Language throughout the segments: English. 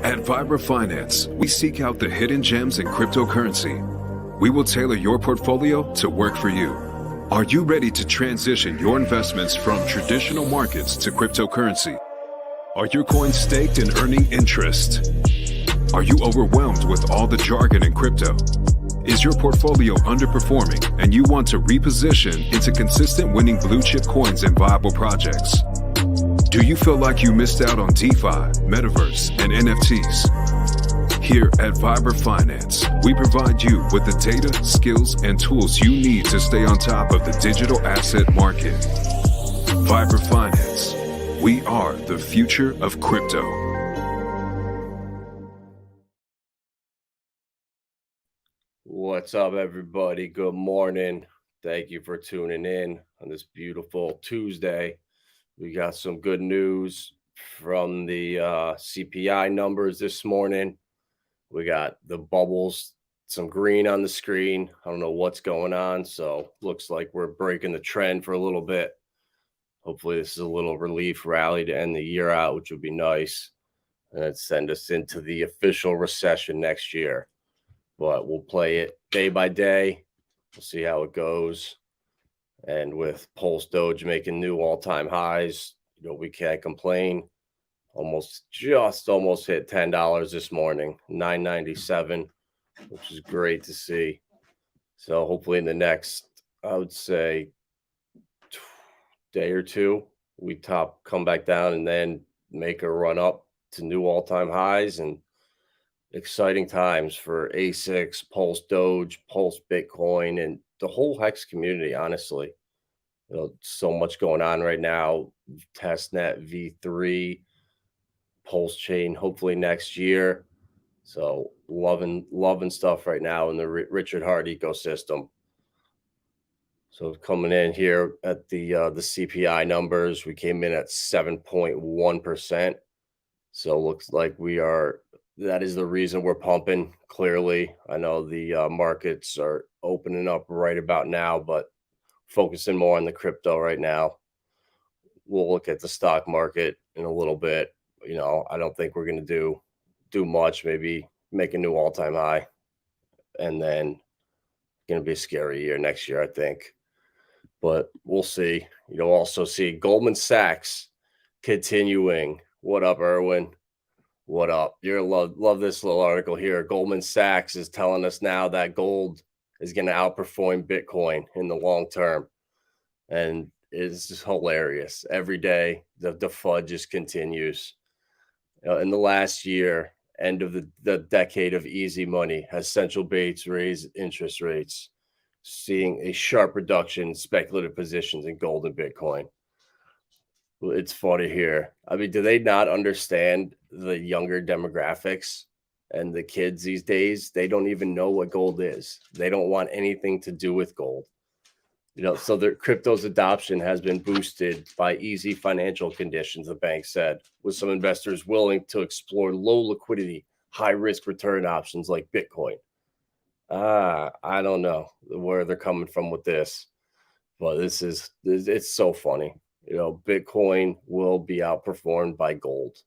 At Vibra Finance, we seek out the hidden gems in cryptocurrency. We will tailor your portfolio to work for you. Are you ready to transition your investments from traditional markets to cryptocurrency? Are your coins staked and earning interest? Are you overwhelmed with all the jargon in crypto? Is your portfolio underperforming and you want to reposition into consistent winning blue chip coins and viable projects? Do you feel like you missed out on DeFi, Metaverse, and NFTs? Here at Vibra Finance, we provide you with the data, skills, and tools you need to stay on top of the digital asset market. Vibra Finance. We are the future of crypto. What's up, everybody? Good morning. Thank you for tuning in on this beautiful Tuesday. We got some good news from the CPI numbers this morning. We got the bubbles, some green on the screen. I don't know what's going on, so looks like we're breaking the trend for a little bit. Hopefully this is a little relief rally to end the year out, which would be nice, and send us into the official recession next year. But we'll play it day by day. We'll see how it goes. And with Pulsedoge making new all-time highs, we can't complain. Almost hit $10 this morning, $9.97, which is great to see. So hopefully in the next, I would say, day or two, we come back down and then make a run up to new all-time highs, and exciting times for ASICs, Pulsedoge, Pulse Bitcoin, and the whole HEX community, honestly. So much going on right now. Testnet V3, Pulse Chain, hopefully next year. So loving stuff right now in the Richard Hart ecosystem. So coming in here at the CPI numbers, we came in at 7.1%. So looks like that is the reason we're pumping, clearly. I know the markets are opening up right about now, but focusing more on the crypto right now. We'll look at the stock market in a little bit. I don't think we're going to do much, maybe make a new all-time high, and then going to be a scary year next year, I think. But we'll see. You'll also see Goldman Sachs continuing. What up, Erwin? What up? You're love this little article here. Goldman Sachs is telling us now that gold is going to outperform Bitcoin in the long term. And it's just hilarious. Every day, the FUD just continues. In the last year, end of the decade of easy money, has central banks raised interest rates, seeing a sharp reduction in speculative positions in gold and Bitcoin. It's funny here. I mean, do they not understand the younger demographics and the kids these days? They don't even know what gold is. They don't want anything to do with gold. So their crypto's adoption has been boosted by easy financial conditions, the bank said, with some investors willing to explore low liquidity, high risk return options like Bitcoin. I don't know where they're coming from with this, but it's so funny. Bitcoin will be outperformed by gold.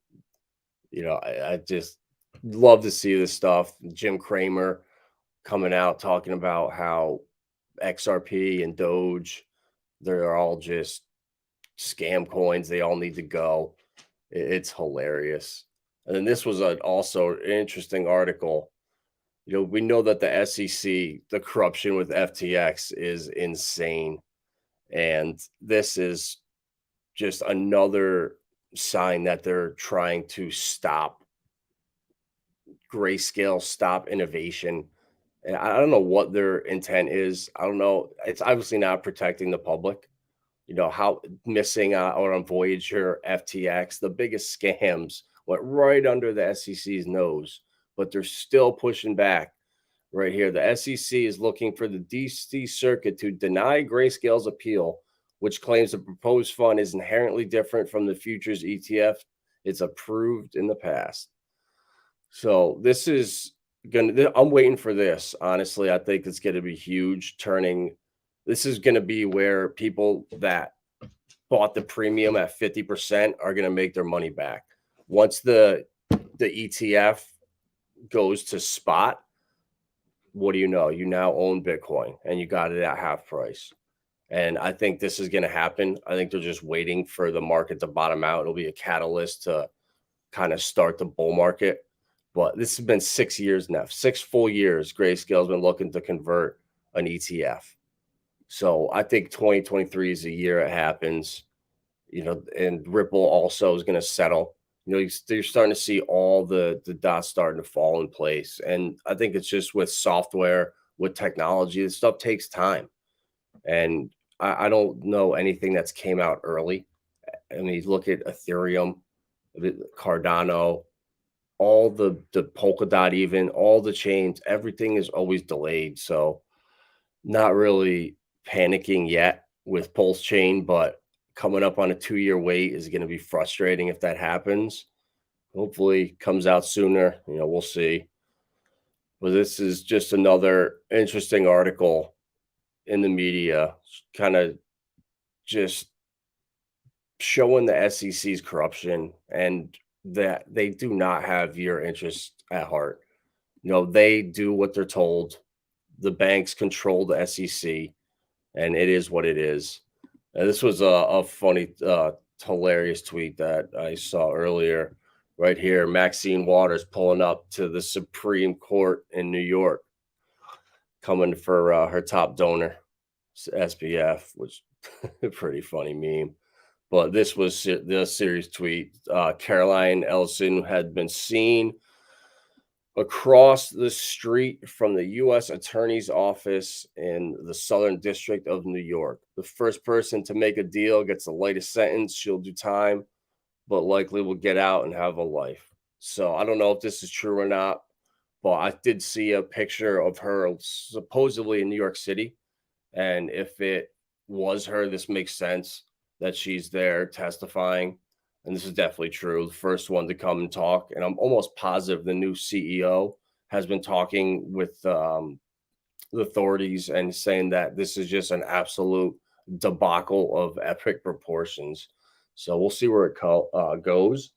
I just love to see this stuff. Jim Cramer coming out talking about how XRP and Doge, they're all just scam coins. They all need to go. It's hilarious. And then this was also an interesting article. We know that the SEC, the corruption with FTX is insane. And this is just another sign that they're trying to stop Grayscale, stop innovation. And I don't know what their intent is. I don't know. It's obviously not protecting the public. How missing out on Voyager, FTX, the biggest scams went right under the SEC's nose, but they're still pushing back right here. The SEC is looking for the DC Circuit to deny Grayscale's appeal, which claims the proposed fund is inherently different from the futures ETF it's approved in the past. So this is I'm waiting for this. Honestly, I think it's going to be huge. This is going to be where people that bought the premium at 50% are going to make their money back. Once the the ETF goes to spot, what do you know? You now own Bitcoin and you got it at half price. And I think this is going to happen. I think they're just waiting for the market to bottom out. It'll be a catalyst to kind of start the bull market. But this has been 6 years now, 6 full years. Grayscale's been looking to convert an ETF. So I think 2023 is the year it happens, and Ripple also is going to settle. You're starting to see all the dots starting to fall in place. And I think it's just with software, with technology, this stuff takes time. And I don't know anything that's came out early. I mean, look at Ethereum, Cardano, all the Polkadot, even all the chains, everything is always delayed. So not really panicking yet with Pulse Chain, but coming up on a 2-year wait is going to be frustrating if that happens. Hopefully comes out sooner. We'll see. But this is just another interesting article in the media, kind of just showing the SEC's corruption and that they do not have your interest at heart. They do what they're told. The banks control the SEC, and it is what it is. And this was a funny, hilarious tweet that I saw earlier. Right here, Maxine Waters pulling up to the Supreme Court in New York, coming for her top donor, SPF, which a pretty funny meme. But this was the series tweet. Caroline Ellison had been seen across the street from the U.S. Attorney's Office in the Southern District of New York. The first person to make a deal gets the lightest sentence. She'll do time, but likely will get out and have a life. So I don't know if this is true or not, but I did see a picture of her supposedly in New York City. And if it was her, this makes sense that she's there testifying. And this is definitely true. The first one to come and talk. And I'm almost positive the new CEO has been talking with the authorities and saying that this is just an absolute debacle of epic proportions. So we'll see where it goes.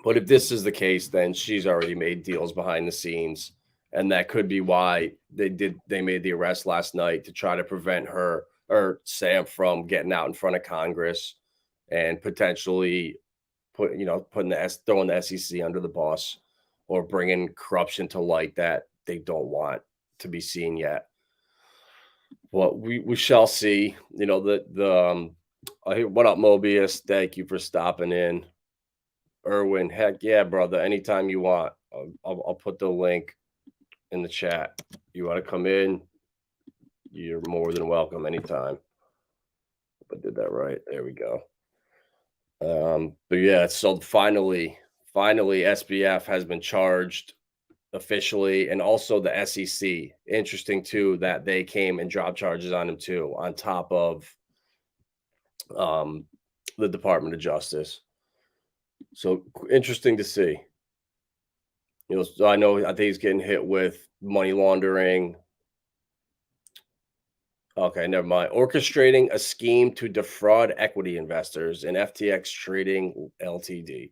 But if this is the case, then she's already made deals behind the scenes. And that could be why they made the arrest last night, to try to prevent her or Sam from getting out in front of Congress and potentially throwing the SEC under the bus, or bringing corruption to light that they don't want to be seen yet. Well, we shall see. What up, Mobius? Thank you for stopping in. Erwin, heck yeah, brother. Anytime you want, I'll put the link in the chat. You want to come in? You're more than welcome anytime. I did that right. There we go. But yeah, so finally, SBF has been charged officially, and also the SEC. Interesting too that they came and dropped charges on him too, on top of the Department of Justice. So interesting to see. So I think he's getting hit with money laundering. Okay, never mind. Orchestrating a scheme to defraud equity investors in FTX Trading Ltd.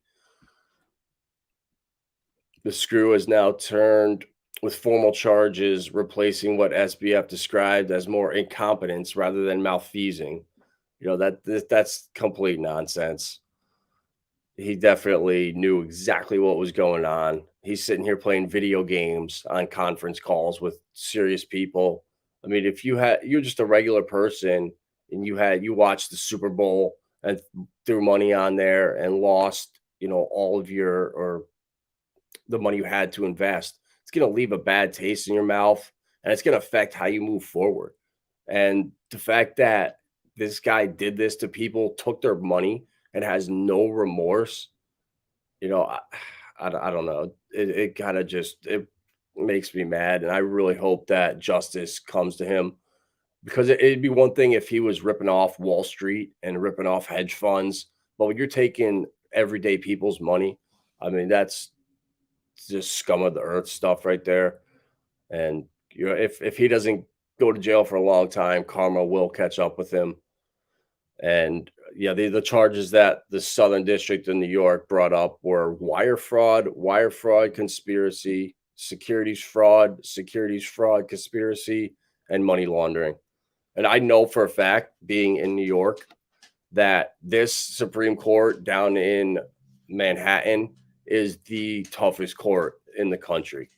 The screw is now turned with formal charges, replacing what SBF described as more incompetence rather than malfeasing. That's complete nonsense. He definitely knew exactly what was going on. He's sitting here playing video games on conference calls with serious people. I mean, if you're just a regular person and you watched the Super Bowl and threw money on there and lost, all of the money you had to invest, it's going to leave a bad taste in your mouth, and it's going to affect how you move forward. And the fact that this guy did this to people, took their money, and has no remorse, I don't know. It kind of it makes me mad. And I really hope that justice comes to him, because it'd be one thing if he was ripping off Wall Street and ripping off hedge funds. But when you're taking everyday people's money, I mean, that's just scum of the earth stuff right there. And if he doesn't go to jail for a long time, karma will catch up with him. And Yeah, the charges that the Southern District of New York brought up were wire fraud conspiracy, securities fraud conspiracy, and money laundering. And I know for a fact, being in New York, that this Supreme Court down in Manhattan is the toughest court in the country.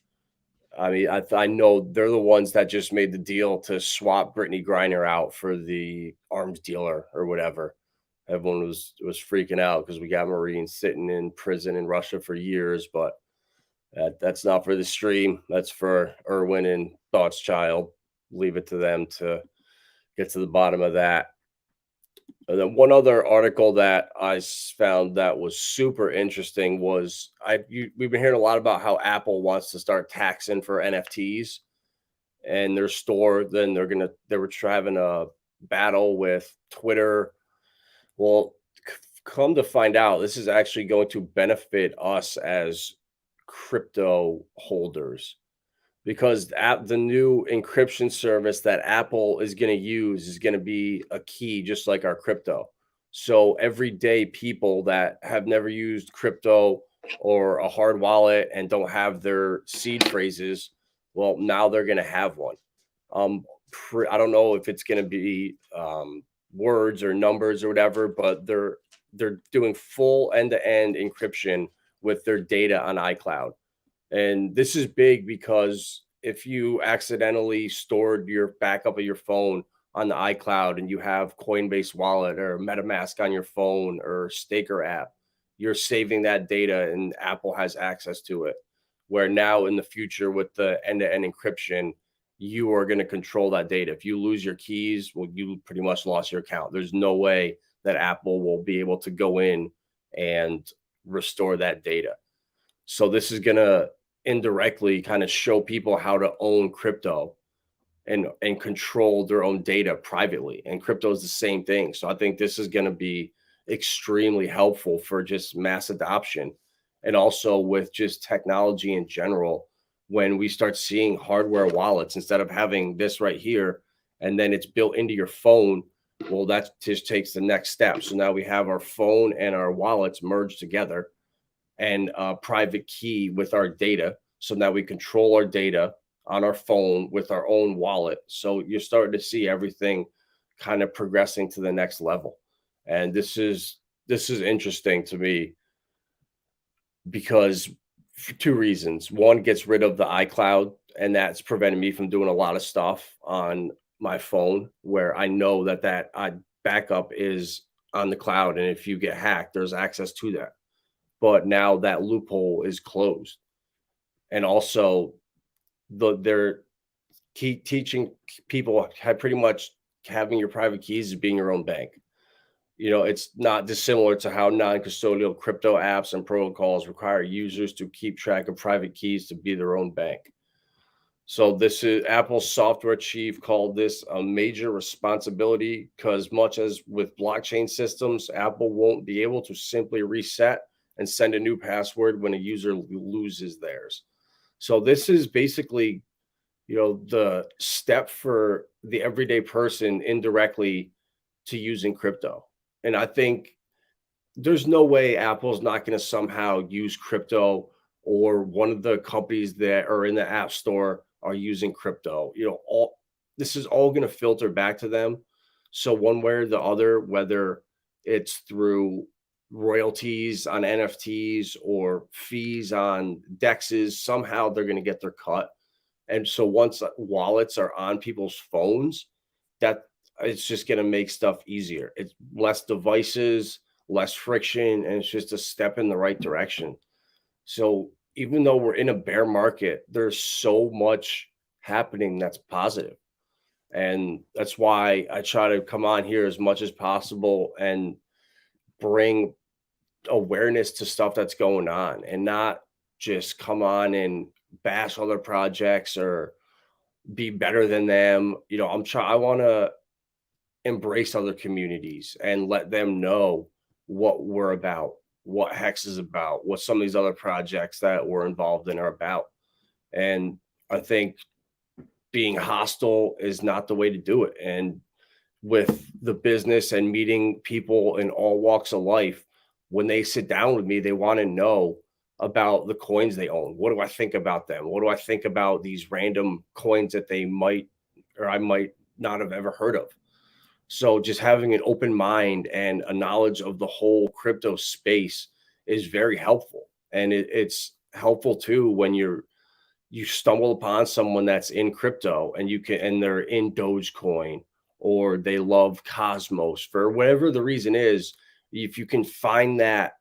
I mean, I know they're the ones that just made the deal to swap Brittany Griner out for the arms dealer or whatever. Everyone was freaking out because we got Marines sitting in prison in Russia for years, but that's not for the stream. That's for Irwin and Thought's child. Leave it to them to get to the bottom of that. And then one other article that I found that was super interesting was we've been hearing a lot about how Apple wants to start taxing for NFTs and their store. Then they were having a battle with Twitter. Well, come to find out, this is actually going to benefit us as crypto holders, because the new encryption service that Apple is going to use is going to be a key, just like our crypto. So everyday people that have never used crypto or a hard wallet and don't have their seed phrases, well, now they're going to have one. I don't know if it's going to be words or numbers or whatever, but they're doing full end-to-end encryption with their data on iCloud. And this is big because if you accidentally stored your backup of your phone on the iCloud and you have Coinbase wallet or MetaMask on your phone or Staker app, you're saving that data and Apple has access to it. Where now in the future with the end-to-end encryption, you are going to control that data. If you lose your keys, well, you pretty much lost your account. There's no way that Apple will be able to go in and restore that data. So this is going to indirectly kind of show people how to own crypto and control their own data privately. And crypto is the same thing. So I think this is going to be extremely helpful for just mass adoption, and also with just technology in general. When we start seeing hardware wallets, instead of having this right here and then it's built into your phone, well, that just takes the next step. So now we have our phone and our wallets merged together, and a private key with our data. So now we control our data on our phone with our own wallet. So you're starting to see everything kind of progressing to the next level. And this is interesting to me because for two reasons. One, gets rid of the iCloud, and that's preventing me from doing a lot of stuff on my phone where I know that backup is on the cloud. And if you get hacked, there's access to that. But now that loophole is closed. And also they're teaching people how pretty much having your private keys as being your own bank. You know, it's not dissimilar to how non-custodial crypto apps and protocols require users to keep track of private keys to be their own bank. So this is Apple's software chief called this a major responsibility, because much as with blockchain systems, Apple won't be able to simply reset and send a new password when a user loses theirs. So this is basically, the step for the everyday person indirectly to using crypto. And I think there's no way Apple's not going to somehow use crypto, or one of the companies that are in the App Store are using crypto. This is all going to filter back to them. So one way or the other, whether it's through royalties on NFTs or fees on DEXs, somehow they're going to get their cut. And so once wallets are on people's phones, that it's just going to make stuff easier. It's less devices, less friction, and it's just a step in the right direction. So even though we're in a bear market, there's so much happening that's positive. And that's why I try to come on here as much as possible and bring awareness to stuff that's going on, and not just come on and bash other projects or be better than them. I want to embrace other communities and let them know what we're about, what HEX is about, what some of these other projects that we're involved in are about. And I think being hostile is not the way to do it. And with the business and meeting people in all walks of life. When they sit down with me, they want to know about the coins they own. What do I think about them? What do I think about these random coins that they might or I might not have ever heard of? So just having an open mind and a knowledge of the whole crypto space is very helpful. And it's helpful too when you stumble upon someone that's in crypto and they're in Dogecoin or they love Cosmos for whatever the reason is. If you can find that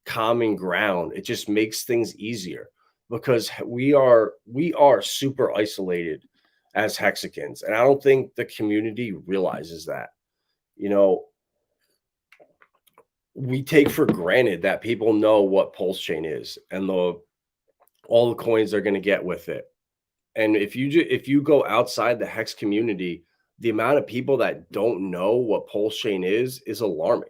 common ground, it just makes things easier because we are super isolated as Hexicans, and I don't think the community realizes that. You know, we take for granted that people know what Pulse Chain is and the all the coins they're going to get with it. And if you go outside the Hex community, the amount of people that don't know what Pulse Chain is alarming.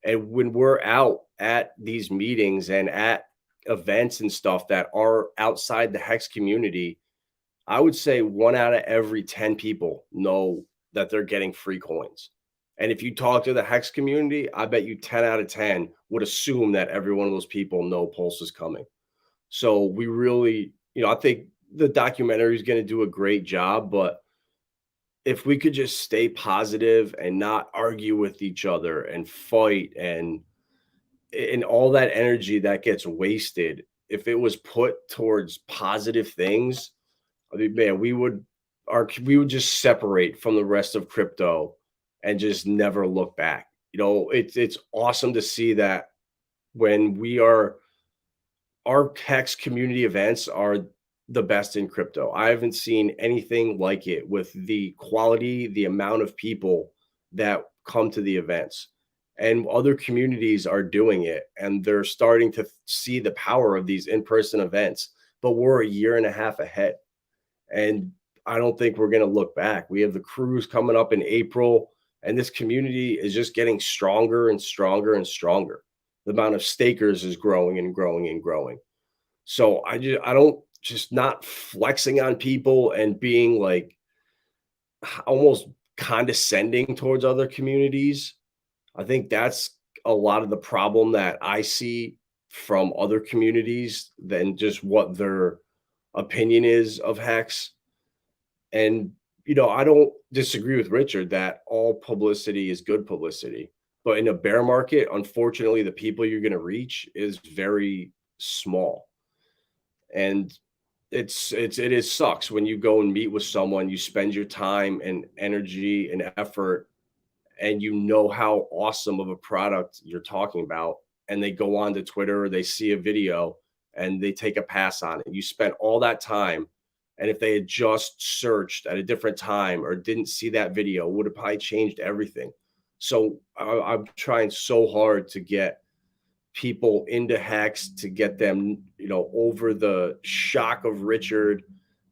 And when we're out at these meetings and at events and stuff that are outside the Hex community, I would say 1 out of every 10 people know that they're getting free coins. And if you talk to the Hex community, I bet you 10 out of 10 would assume that every one of those people know Pulse is coming. So we really, I think the documentary is going to do a great job, but if we could just stay positive and not argue with each other and fight and all that energy that gets wasted, if it was put towards positive things, I mean, man, we would just separate from the rest of crypto and just never look back. It's awesome to see that when our Hex community events are the best in crypto. I haven't seen anything like it with the quality, the amount of people that come to the events. And other communities are doing it and they're starting to see the power of these in-person events, but we're a year and a half ahead. And I don't think we're going to look back. We have the cruise coming up in April, and this community is just getting stronger and stronger and stronger. The amount of stakers is growing and growing and growing. So I don't just not flexing on people and being like almost condescending towards other communities. I think that's a lot of the problem that I see from other communities than just what their opinion is of Hex. And, I don't disagree with Richard that all publicity is good publicity. But in a bear market, unfortunately, the people you're going to reach is very small. And it is sucks when you go and meet with someone, you spend your time and energy and effort, and you know how awesome of a product you're talking about. And they go on to Twitter or they see a video and they take a pass on it. You spent all that time. And if they had just searched at a different time or didn't see that video, would have probably changed everything. So I'm trying so hard to get people into Hex, to get them, over the shock of Richard.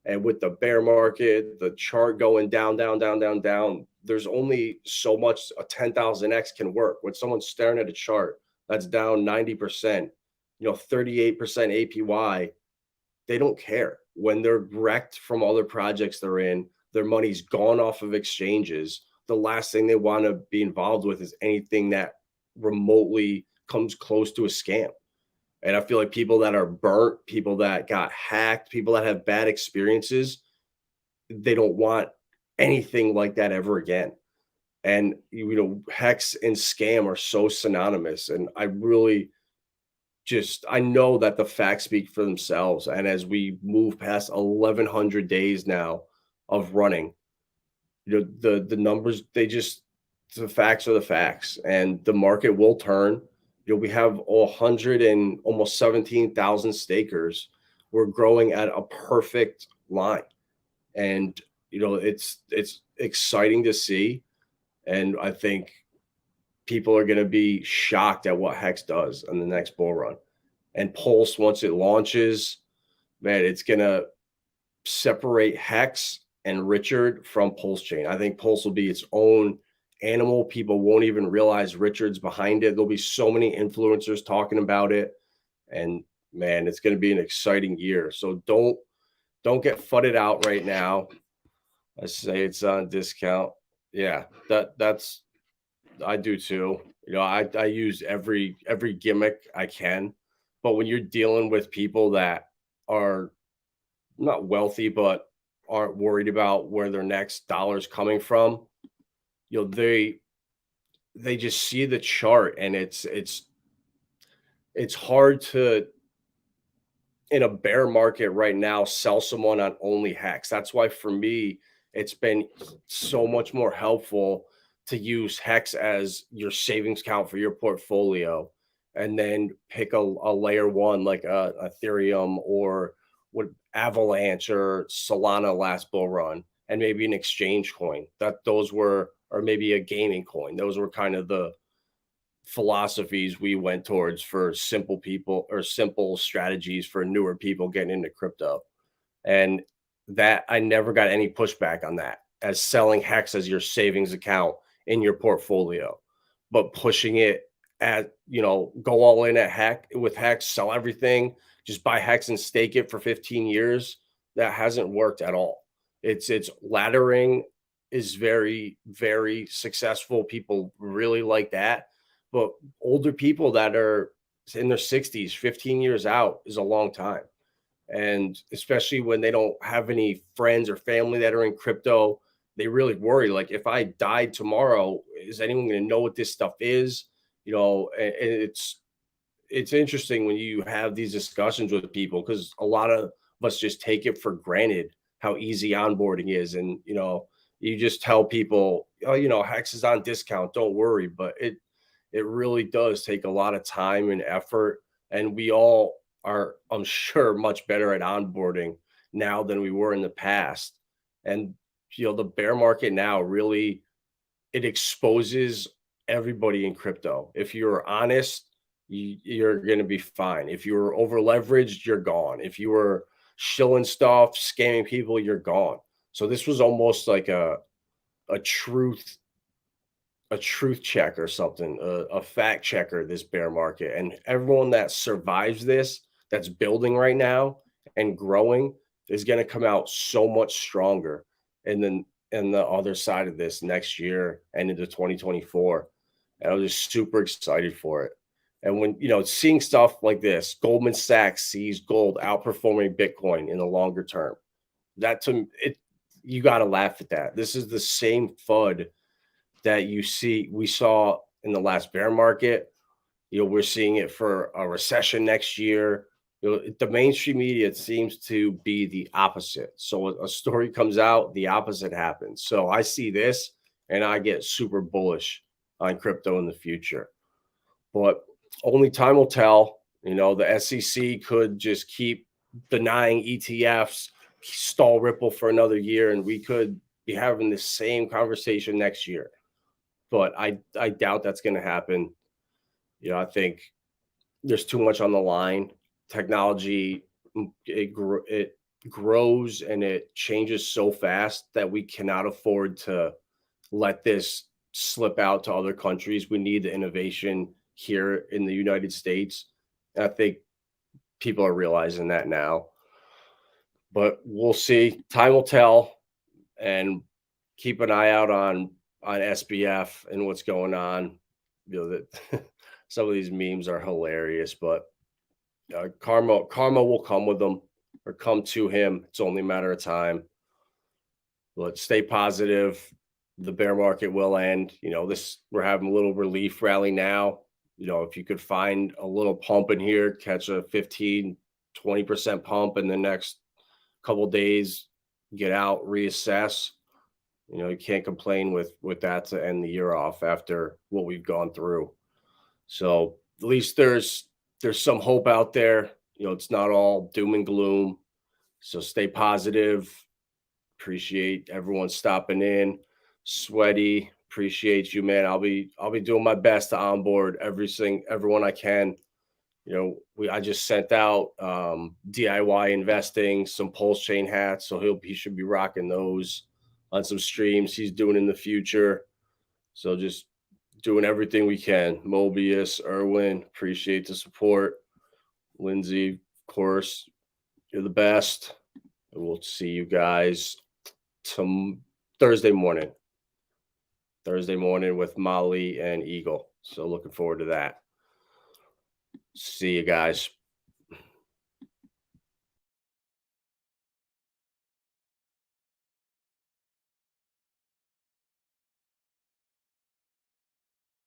And with the bear market, the chart going down, down, down, down, down, there's only so much a 10,000x can work. When someone's staring at a chart that's down 90%, 38% APY, they don't care. When they're wrecked from other projects they're in, their money's gone off of exchanges. The last thing they want to be involved with is anything that remotely comes close to a scam. And I feel like people that are burnt, people that got hacked, people that have bad experiences, they don't want anything like that ever again. And, Hex and scam are so synonymous. And I really I know that the facts speak for themselves. And as we move past 1,100 days now of running, the numbers, the facts are the facts, and the market will turn. We have 100 and almost 17,000 stakers. We're growing at a perfect line. And, it's exciting to see. And I think people are going to be shocked at what Hex does on the next bull run. And Pulse, once it launches, man, it's going to separate Hex and Richard from Pulse Chain. I think Pulse will be its own animal. People won't even realize Richard's behind it. There'll be so many influencers talking about it. And man, it's going to be an exciting year. So don't get fudded out right now. I say it's on discount. Yeah, that's I do too. I use every gimmick I can, but when you're dealing with people that are not wealthy but aren't worried about where their next dollar's coming from, you know, they just see the chart and it's hard to in a bear market right now sell someone on only hex. That's why for me it's been so much more helpful to use hex as your savings account for your portfolio and then pick a layer one like ethereum or what avalanche or solana last bull run and maybe an exchange coin that those were or maybe a gaming coin. Those were kind of the philosophies we went towards for simple people or simple strategies for newer people getting into crypto. And that I never got any pushback on that as selling hex as your savings account in your portfolio, but pushing it at, go all in at hex with hex, sell everything, just buy hex and stake it for 15 years. That hasn't worked at all. It's laddering is very, very successful. People really like that. But older people that are in their 60s, 15 years out is a long time. And especially when they don't have any friends or family that are in crypto, they really worry. Like, if I died tomorrow, is anyone going to know what this stuff is? And it's interesting when you have these discussions with people because a lot of us just take it for granted how easy onboarding is. And, you just tell people, oh, Hex is on discount, don't worry. But it really does take a lot of time and effort. And we all are, I'm sure, much better at onboarding now than we were in the past. And, the bear market now really, it exposes everybody in crypto. If you're honest, you're going to be fine. If you're over leveraged, you're gone. If you were shilling stuff, scamming people, you're gone. So this was almost like a truth a truth check or something, a fact checker this bear market. And everyone that survives this, that's building right now and growing, is going to come out so much stronger. And then and the other side of this next year and into 2024. And I'm just super excited for it. And when seeing stuff like this, Goldman Sachs sees gold outperforming Bitcoin in the longer term. That to it, you got to laugh at that. This is the same FUD that we saw in the last bear market. We're seeing it for a recession next year. The mainstream media seems to be the opposite. So a story comes out, the opposite happens. So I see this and I get super bullish on crypto in the future. But only time will tell. The SEC could just keep denying ETFs, stall Ripple for another year, and we could be having the same conversation next year. But I doubt that's going to happen. I think there's too much on the line. Technology, it grows and it changes so fast that we cannot afford to let this slip out to other countries. We need the innovation here in the United States. And I think people are realizing that now. But we'll see. Time will tell. And keep an eye out on SBF and what's going on. That some of these memes are hilarious, but karma will come with them or come to him. It's only a matter of time. But stay positive. The bear market will end. We're having a little relief rally now. If you could find a little pump in here, catch a 15-20% pump in the next couple days, get out, reassess. You can't complain with that to end the year off after what we've gone through. So at least there's some hope out there. It's not all doom and gloom. So stay positive. Appreciate everyone stopping in. Sweaty, appreciate you, man. I'll be doing my best to onboard everyone I can. I just sent out DIY investing, some Pulse chain hats, so he should be rocking those on some streams he's doing in the future. So just doing everything we can. Mobius, Erwin, appreciate the support. Lindsay, of course, you're the best. And we'll see you guys tomorrow. Thursday morning. Thursday morning with Molly and Eagle. So looking forward to that. See you guys.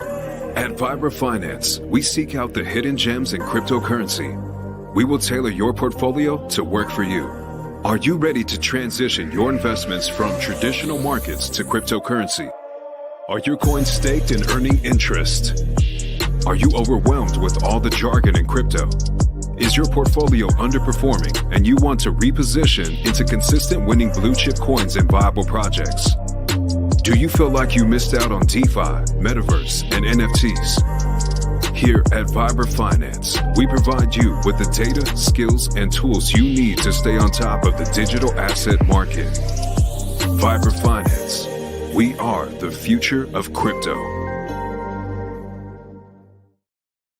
At Vibra Finance, we seek out the hidden gems in cryptocurrency. We will tailor your portfolio to work for you. Are you ready to transition your investments from traditional markets to cryptocurrency? Are your coins staked and earning interest? Are you overwhelmed with all the jargon in crypto? Is your portfolio underperforming and you want to reposition into consistent winning blue chip coins and viable projects? Do you feel like you missed out on DeFi, Metaverse, and NFTs? Here at Vibra Finance, we provide you with the data, skills, and tools you need to stay on top of the digital asset market. Vibra Finance, we are the future of crypto.